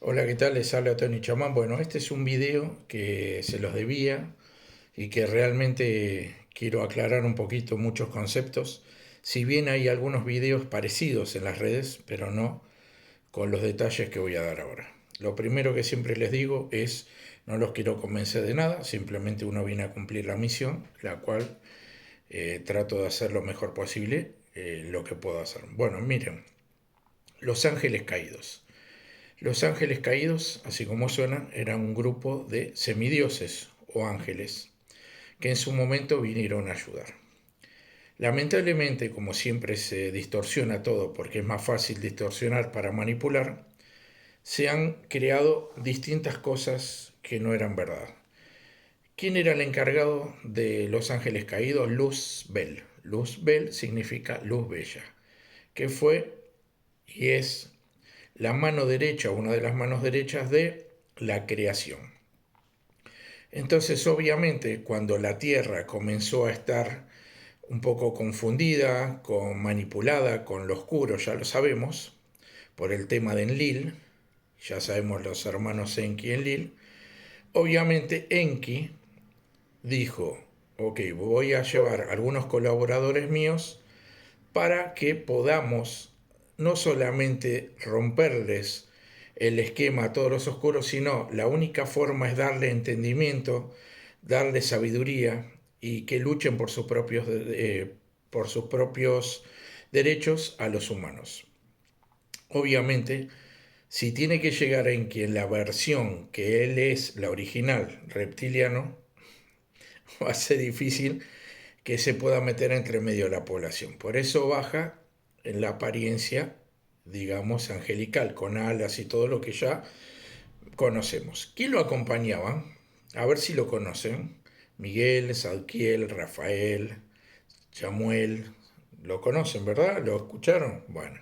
Hola, ¿qué tal? Les habla Tony Chamán. Bueno, este es un video que se los debía y que realmente quiero aclarar un poquito muchos conceptos. Si bien hay algunos videos parecidos en las redes, pero no con los detalles que voy a dar ahora. Lo primero que siempre les digo es, no los quiero convencer de nada, simplemente uno viene a cumplir la misión, la cual trato de hacer lo mejor posible, lo que puedo hacer. Bueno, miren, Los Ángeles Caídos. Los ángeles caídos, así como suenan, eran un grupo de semidioses o ángeles que en su momento vinieron a ayudar. Lamentablemente, como siempre se distorsiona todo porque es más fácil distorsionar para manipular, se han creado distintas cosas que no eran verdad. ¿Quién era el encargado de los ángeles caídos? Luzbel. Luzbel significa luz bella, que fue y es la mano derecha, una de las manos derechas de la creación. Entonces, obviamente, cuando la Tierra comenzó a estar un poco confundida, manipulada con lo oscuro, ya lo sabemos, por el tema de Enlil, ya sabemos los hermanos Enki y Enlil, obviamente Enki dijo, ok, voy a llevar algunos colaboradores míos para que podamos no solamente romperles el esquema a todos los oscuros, sino la única forma es darle entendimiento, darle sabiduría y que luchen por sus propios derechos a los humanos. Obviamente, si tiene que llegar en quien la versión que él es la original reptiliano, va a ser difícil que se pueda meter entre medio de la población. Por eso baja en la apariencia, digamos, angelical, con alas y todo lo que ya conocemos. ¿Quién lo acompañaba? A ver si lo conocen. Miguel, Zadkiel, Rafael, Samuel. Lo conocen, ¿verdad? ¿Lo escucharon? Bueno.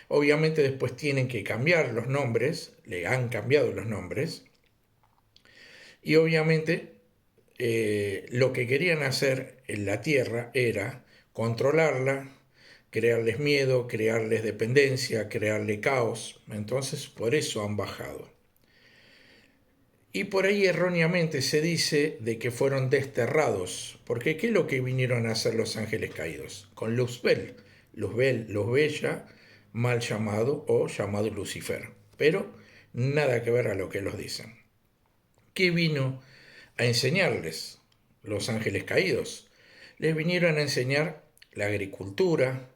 Obviamente después tienen que cambiar los nombres, le han cambiado los nombres, y obviamente lo que querían hacer en la Tierra era controlarla, crearles miedo, crearles dependencia, crearle caos. Entonces, por eso han bajado. Y por ahí erróneamente se dice de que fueron desterrados, porque ¿qué es lo que vinieron a hacer los ángeles caídos? Con Luzbel, Luzbel, Luz Bella, mal llamado o llamado Lucifer, pero nada que ver a lo que los dicen. ¿Qué vino a enseñarles los ángeles caídos? Les vinieron a enseñar la agricultura,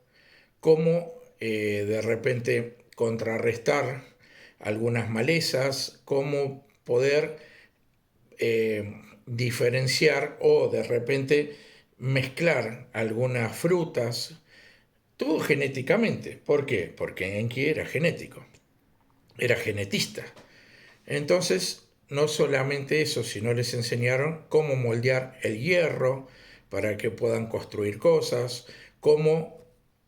cómo de repente contrarrestar algunas malezas, cómo poder diferenciar o de repente mezclar algunas frutas, todo genéticamente. ¿Por qué? Porque Enki era genético, era genetista. Entonces, no solamente eso, sino les enseñaron cómo moldear el hierro para que puedan construir cosas, cómo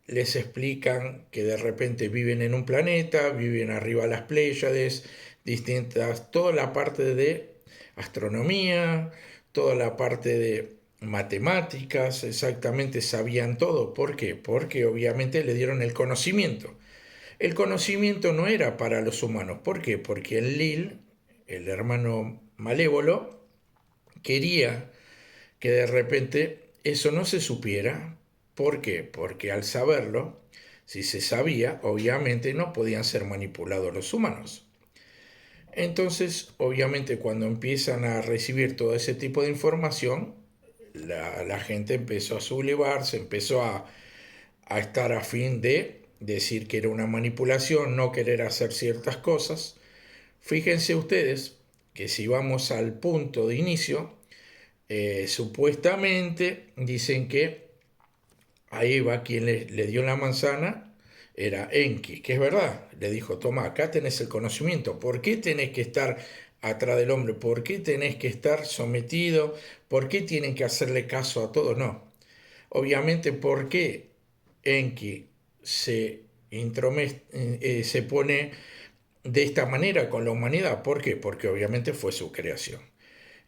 les explican que de repente viven en un planeta, viven arriba de las Pléyades, distintas, toda la parte de astronomía, toda la parte de matemáticas, exactamente sabían todo. ¿Por qué? Porque obviamente le dieron el conocimiento. El conocimiento no era para los humanos. ¿Por qué? Porque Enlil, el hermano malévolo, quería que de repente eso no se supiera. ¿Por qué? Porque al saberlo, si se sabía, obviamente no podían ser manipulados los humanos. Entonces, obviamente, cuando empiezan a recibir todo ese tipo de información, la gente empezó a sublevarse, empezó a estar a fin de decir que era una manipulación, no querer hacer ciertas cosas. Fíjense ustedes que si vamos al punto de inicio, supuestamente dicen que a Eva quien le dio la manzana era Enki, que es verdad, le dijo, toma, acá tenés el conocimiento, ¿por qué tenés que estar atrás del hombre? ¿Por qué tenés que estar sometido? ¿Por qué tienen que hacerle caso a todo? No. Obviamente, ¿por qué Enki se pone de esta manera con la humanidad? ¿Por qué? Porque obviamente fue su creación.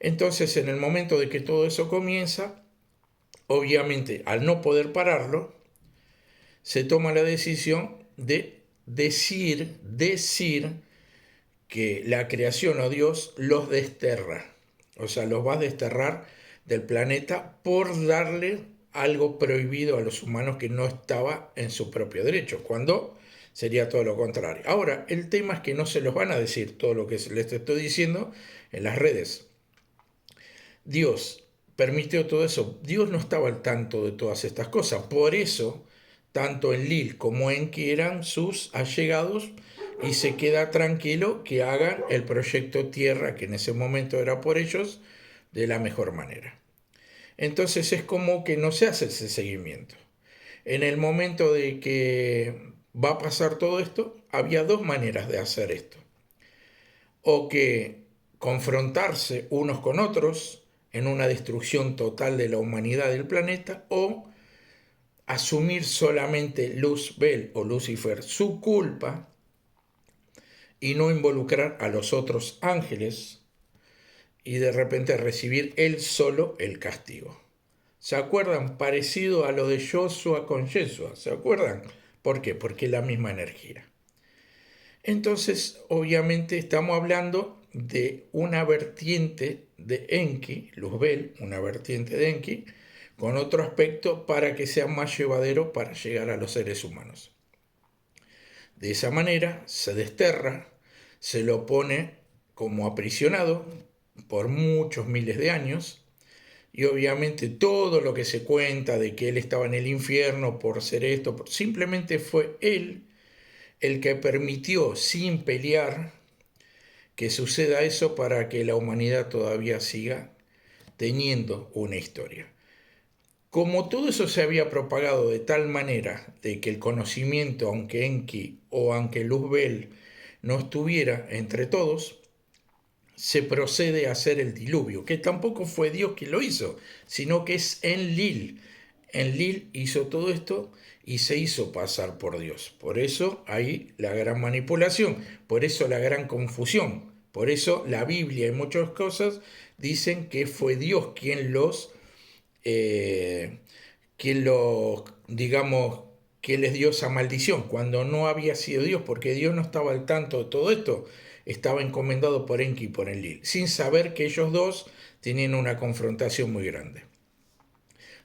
Entonces, en el momento de que todo eso comienza, obviamente, al no poder pararlo, se toma la decisión de decir que la creación o Dios los desterra, o sea, los va a desterrar del planeta por darle algo prohibido a los humanos que no estaba en su propio derecho, cuando sería todo lo contrario. Ahora, el tema es que no se los van a decir todo lo que les estoy diciendo en las redes. Dios permitió todo eso. Dios no estaba al tanto de todas estas cosas. Por eso, tanto Enlil como Enki eran sus allegados y se queda tranquilo que hagan el proyecto Tierra, que en ese momento era por ellos, de la mejor manera. Entonces es como que no se hace ese seguimiento. En el momento de que va a pasar todo esto, había dos maneras de hacer esto. O que confrontarse unos con otros en una destrucción total de la humanidad del planeta, o asumir solamente Luzbel o Lucifer su culpa y no involucrar a los otros ángeles y de repente recibir él solo el castigo. ¿Se acuerdan? Parecido a lo de Joshua con Yeshua. ¿Se acuerdan? ¿Por qué? Porque es la misma energía. Entonces, obviamente, estamos hablando de una vertiente de Enki, Luzbel, una vertiente de Enki, con otro aspecto para que sea más llevadero para llegar a los seres humanos. De esa manera se desterra, se lo pone como aprisionado por muchos miles de años, y obviamente todo lo que se cuenta de que él estaba en el infierno por ser esto, simplemente fue él el que permitió sin pelear que suceda eso para que la humanidad todavía siga teniendo una historia. Como todo eso se había propagado de tal manera de que el conocimiento, aunque Enki o aunque Luzbel no estuviera entre todos, se procede a hacer el diluvio, que tampoco fue Dios quien lo hizo, sino que es Enlil. Enlil hizo todo esto y se hizo pasar por Dios. Por eso hay la gran manipulación, por eso la gran confusión, por eso la Biblia y muchas cosas dicen que fue Dios digamos, que les dio esa maldición, cuando no había sido Dios, porque Dios no estaba al tanto de todo esto, estaba encomendado por Enki y por Enlil, sin saber que ellos dos tenían una confrontación muy grande.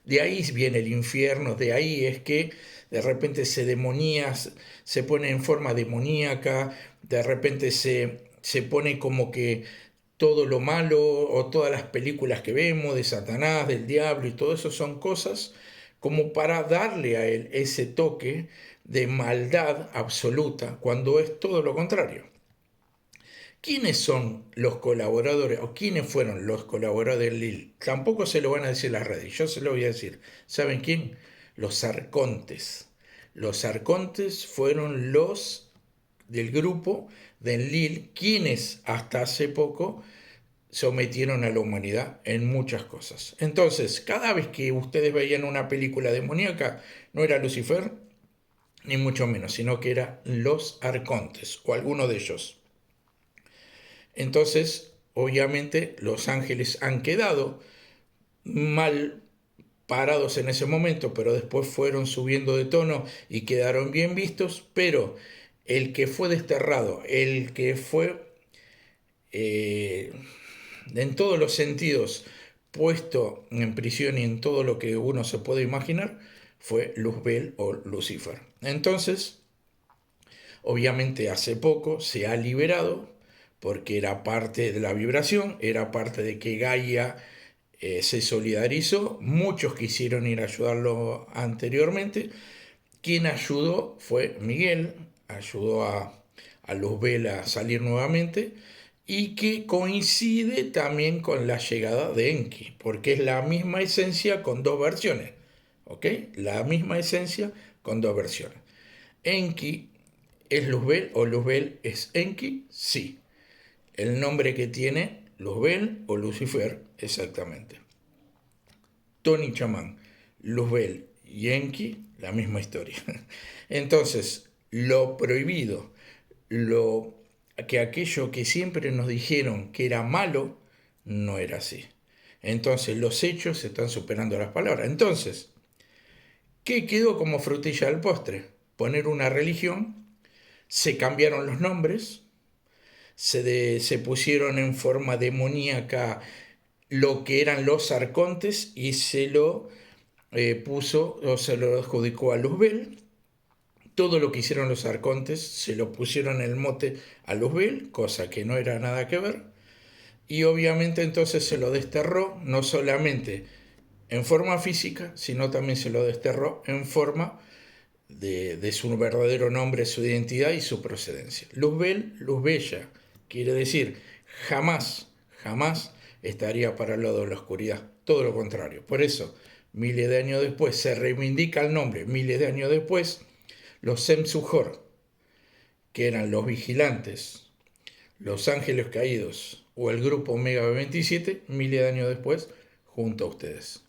De ahí viene el infierno, de ahí es que de repente se pone en forma demoníaca, de repente se pone como que todo lo malo o todas las películas que vemos de Satanás, del diablo y todo eso son cosas como para darle a él ese toque de maldad absoluta cuando es todo lo contrario. ¿Quiénes son los colaboradores o quiénes fueron los colaboradores de Lil? Tampoco se lo van a decir las redes, yo se lo voy a decir. ¿Saben quién? Los arcontes. Los arcontes fueron los del grupo de Enlil, quienes hasta hace poco sometieron a la humanidad en muchas cosas. Entonces, cada vez que ustedes veían una película demoníaca, no era Lucifer, ni mucho menos, sino que eran los arcontes o alguno de ellos. Entonces, obviamente, los ángeles han quedado mal parados en ese momento, pero después fueron subiendo de tono y quedaron bien vistos, pero el que fue desterrado, el que fue eh, en todos los sentidos puesto en prisión y en todo lo que uno se puede imaginar, fue Luzbel o Lucifer. Entonces, obviamente hace poco se ha liberado porque era parte de la vibración, era parte de que Gaia se solidarizó, muchos quisieron ir a ayudarlo anteriormente. Quien ayudó fue Miguel, ayudó a Luzbel a salir nuevamente y que coincide también con la llegada de Enki, porque es la misma esencia con dos versiones, ¿ok? La misma esencia con dos versiones. Enki es Luzbel o Luzbel es Enki, sí. El nombre que tiene Luzbel o Lucifer, exactamente. Tony Chamán, Luzbel y Enki, la misma historia. Entonces, lo prohibido, que aquello que siempre nos dijeron que era malo, no era así. Entonces, los hechos están superando las palabras. Entonces, ¿qué quedó como frutilla del postre? Poner una religión, se cambiaron los nombres, se pusieron en forma demoníaca lo que eran los arcontes y se lo puso o se lo adjudicó a Luzbel. Todo lo que hicieron los arcontes se lo pusieron el mote a Luzbel, cosa que no era nada que ver. Y obviamente entonces se lo desterró, no solamente en forma física, sino también se lo desterró en forma de su verdadero nombre, su identidad y su procedencia. Luzbel, luz bella, quiere decir jamás, jamás estaría para el lado de la oscuridad, todo lo contrario. Por eso, miles de años después, se reivindica el nombre, miles de años después, los Semsuhor, que eran los vigilantes, los ángeles caídos o el grupo Omega 27, miles de años después, junto a ustedes.